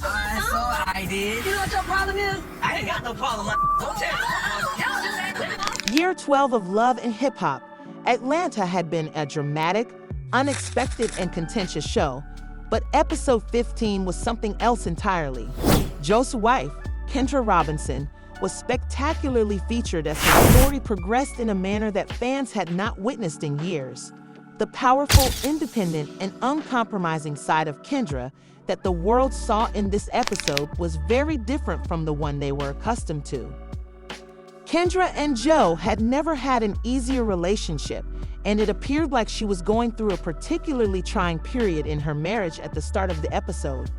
Alright, so I did. You know what your problem is? I ain't got no problem. Don't tell me. Year 12 of Love and Hip Hop, Atlanta had been a dramatic, unexpected, and contentious show, but episode 15 was something else entirely. Joe's wife, Kendra Robinson, was spectacularly featured as her story progressed in a manner that fans had not witnessed in years. The powerful, independent, and uncompromising side of Kendra that the world saw in this episode was very different from the one they were accustomed to. Kendra and Joe had never had an easier relationship, and it appeared like she was going through a particularly trying period in her marriage at the start of the episode.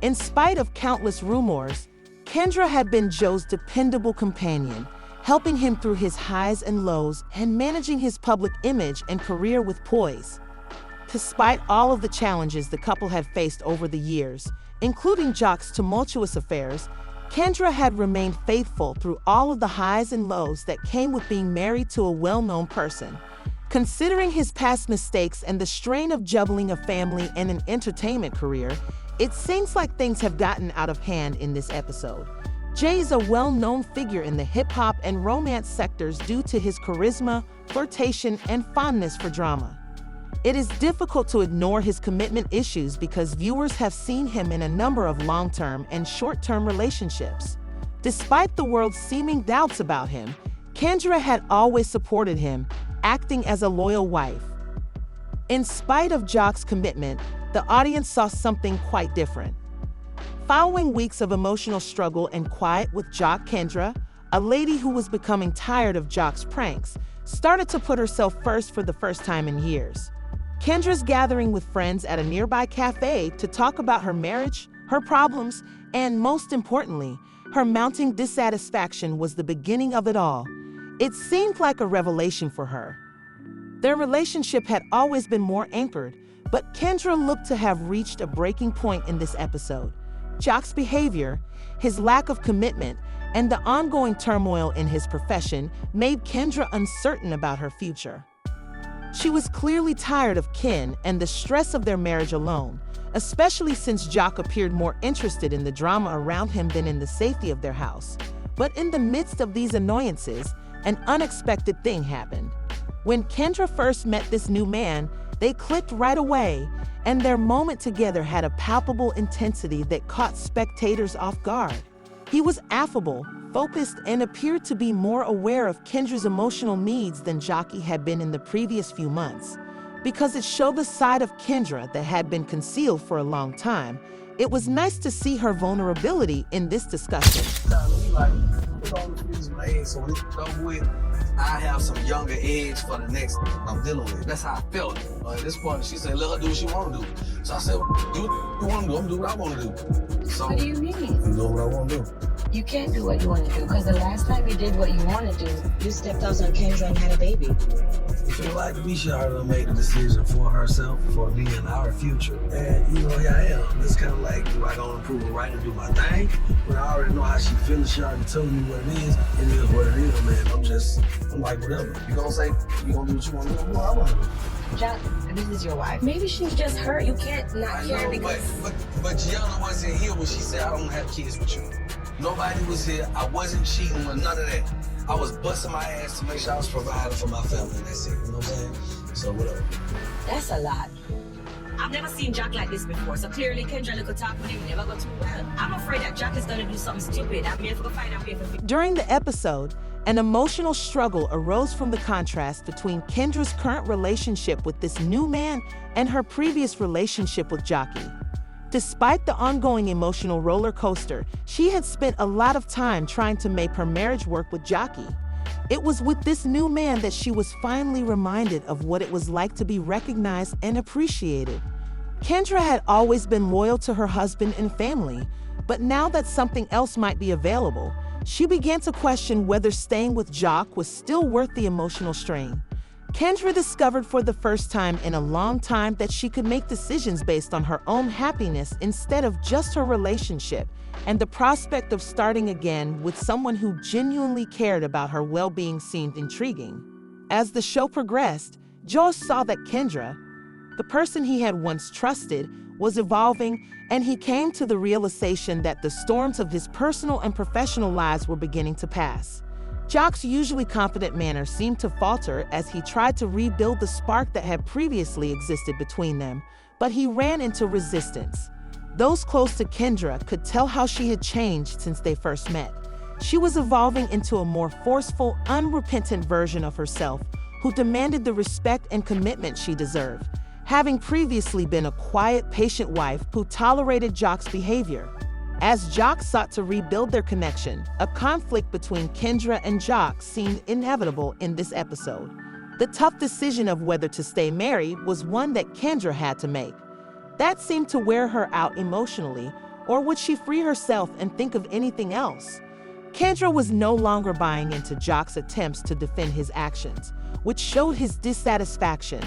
In spite of countless rumors, Kendra had been Joe's dependable companion, helping him through his highs and lows and managing his public image and career with poise. Despite all of the challenges the couple had faced over the years, including Jock's tumultuous affairs, Kendra had remained faithful through all of the highs and lows that came with being married to a well-known person. Considering his past mistakes and the strain of juggling a family and an entertainment career, it seems like things have gotten out of hand in this episode. Jay is a well-known figure in the hip-hop and romance sectors due to his charisma, flirtation, and fondness for drama. It is difficult to ignore his commitment issues because viewers have seen him in a number of long-term and short-term relationships. Despite the world's seeming doubts about him, Kendra had always supported him, acting as a loyal wife. In spite of Jock's commitment, the audience saw something quite different. Following weeks of emotional struggle and quiet with Jock, Kendra, a lady who was becoming tired of Jock's pranks, started to put herself first for the first time in years. Kendra's gathering with friends at a nearby cafe to talk about her marriage, her problems, and most importantly, her mounting dissatisfaction was the beginning of it all. It seemed like a revelation for her. Their relationship had always been more anchored, but Kendra looked to have reached a breaking point in this episode. Jock's behavior, his lack of commitment, and the ongoing turmoil in his profession made Kendra uncertain about her future. She was clearly tired of Ken and the stress of their marriage alone, especially since Jock appeared more interested in the drama around him than in the safety of their house. But in the midst of these annoyances, an unexpected thing happened. When Kendra first met this new man, they clicked right away, and their moment together had a palpable intensity that caught spectators off guard. He was affable, focused, and appeared to be more aware of Kendra's emotional needs than Jockey had been in the previous few months. Because it showed the side of Kendra that had been concealed for a long time, it was nice to see her vulnerability in this discussion. So when it's over with, I have some younger edge for the next I'm dealing with. That's how I felt. At this point, she said, let her do what she want to do. So I said, do what you want to do. I'm going to do what I want to do. So, what do you mean? I'm doing what I want to do. You can't do what you want to do, because the last time you did what you want to do, you stepped out on Kendra and had a baby. I feel like Misha already made the decision for herself, for me and our future. And, here I am. It's kind of like, do I go and prove it right and do my thing? But I already know how she feels. She already told me what it is. It is what it is, man. I'm like, whatever. You gonna say, you gonna do what you want to do? I want to do. Jack, this is your wife. Maybe she's just hurt. You can't not care because... But Gianna wasn't here when she said, I don't have kids with you. Nobody was here. I wasn't cheating with none of that. I was busting my ass to make sure I was providing for my family. That's it. You know what I'm saying? So whatever. That's a lot. I've never seen Jack like this before, so clearly Kendra little talk with him never go too well. I'm afraid that Jack is gonna do something stupid. I'm here to go find out if it... During the episode, an emotional struggle arose from the contrast between Kendra's current relationship with this new man and her previous relationship with Jockey. Despite the ongoing emotional roller coaster, she had spent a lot of time trying to make her marriage work with Jockey. It was with this new man that she was finally reminded of what it was like to be recognized and appreciated. Kendra had always been loyal to her husband and family, but now that something else might be available, she began to question whether staying with Jock was still worth the emotional strain. Kendra discovered for the first time in a long time that she could make decisions based on her own happiness instead of just her relationship, and the prospect of starting again with someone who genuinely cared about her well-being seemed intriguing. As the show progressed, Joe saw that Kendra, the person he had once trusted, was evolving, and he came to the realization that the storms of his personal and professional lives were beginning to pass. Jock's usually confident manner seemed to falter as he tried to rebuild the spark that had previously existed between them, but he ran into resistance. Those close to Kendra could tell how she had changed since they first met. She was evolving into a more forceful, unrepentant version of herself who demanded the respect and commitment she deserved, having previously been a quiet, patient wife who tolerated Jock's behavior. As Jock sought to rebuild their connection, a conflict between Kendra and Jock seemed inevitable in this episode. The tough decision of whether to stay married was one that Kendra had to make. That seemed to wear her out emotionally, or would she free herself and think of anything else? Kendra was no longer buying into Jock's attempts to defend his actions, which showed his dissatisfaction.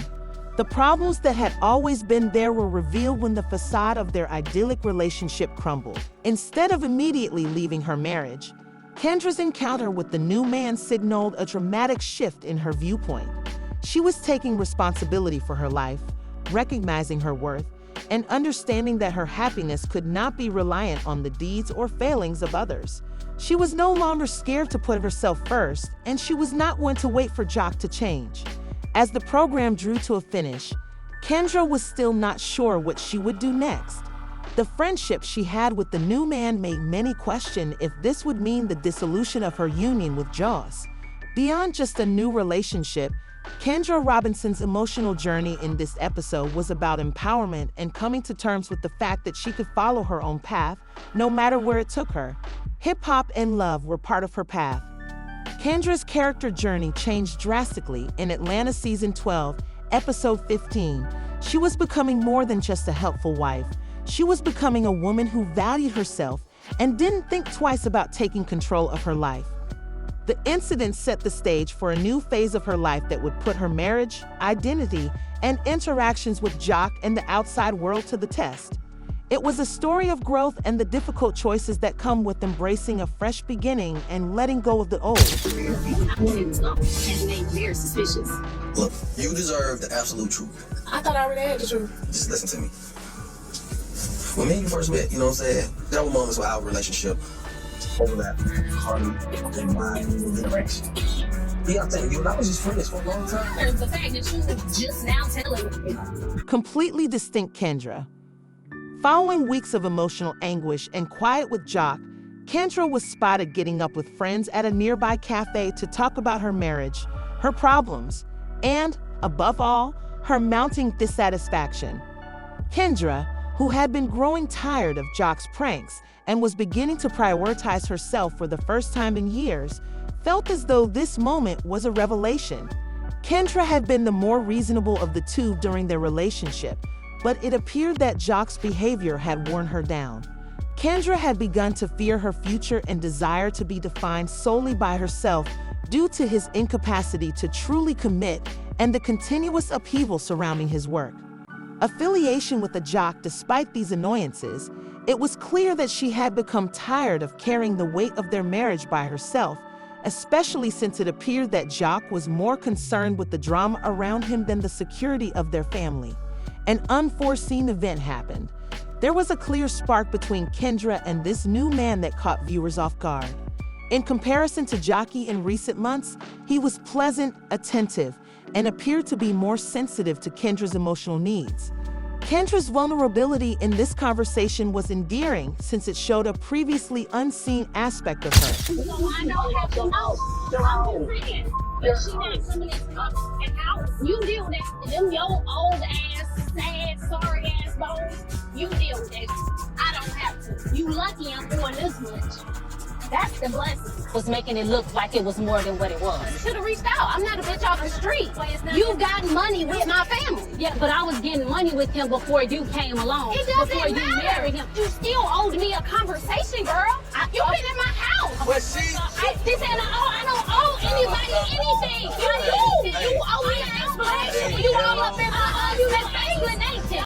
The problems that had always been there were revealed when the facade of their idyllic relationship crumbled. Instead of immediately leaving her marriage, Kendra's encounter with the new man signaled a dramatic shift in her viewpoint. She was taking responsibility for her life, recognizing her worth, and understanding that her happiness could not be reliant on the deeds or failings of others. She was no longer scared to put herself first, and she was not one to wait for Jock to change. As the program drew to a finish, Kendra was still not sure what she would do next. The friendship she had with the new man made many question if this would mean the dissolution of her union with Jock. Beyond just a new relationship, Kendra Robinson's emotional journey in this episode was about empowerment and coming to terms with the fact that she could follow her own path, no matter where it took her. Hip-hop and love were part of her path. Kendra's character journey changed drastically in Atlanta Season 12, Episode 15. She was becoming more than just a helpful wife. She was becoming a woman who valued herself and didn't think twice about taking control of her life. The incident set the stage for a new phase of her life that would put her marriage, identity, and interactions with Jock and the outside world to the test. It was a story of growth and the difficult choices that come with embracing a fresh beginning and letting go of the old. Very suspicious. Look, you deserve the absolute truth. I thought I already had the truth. Just listen to me. When me and you first met, you know what I'm saying? There were moments where our relationship overlapped hardly in my interaction. Yeah, I'm telling you, I was just friends for a long time. There's the fact that you were just now telling me. Completely distinct Kendra. Following weeks of emotional anguish and quiet with Jock, Kendra was spotted getting up with friends at a nearby cafe to talk about her marriage, her problems, and, above all, her mounting dissatisfaction. Kendra, who had been growing tired of Jock's pranks and was beginning to prioritize herself for the first time in years, felt as though this moment was a revelation. Kendra had been the more reasonable of the two during their relationship, but it appeared that Jock's behavior had worn her down. Kendra had begun to fear her future and desire to be defined solely by herself due to his incapacity to truly commit and the continuous upheaval surrounding his work. Affiliation with a Jock despite these annoyances, it was clear that she had become tired of carrying the weight of their marriage by herself, especially since it appeared that Jock was more concerned with the drama around him than the security of their family. An unforeseen event happened. There was a clear spark between Kendra and this new man that caught viewers off guard. In comparison to Jockey in recent months, he was pleasant, attentive, and appeared to be more sensitive to Kendra's emotional needs. Kendra's vulnerability in this conversation was endearing since it showed a previously unseen aspect of her. No, I don't have to know. I'm just saying. If she not coming and how you deal with that, them your old ass, sad, sorry ass bones, you deal with that. I don't have to. You lucky I'm doing this much. That's the blessing. Was making it look like it was more than what it was. You should have reached out. I'm not a bitch off the street. You got money with my family. Yeah, but I was getting money with him before you came along. It doesn't before matter. You married him. You still owed me a conversation.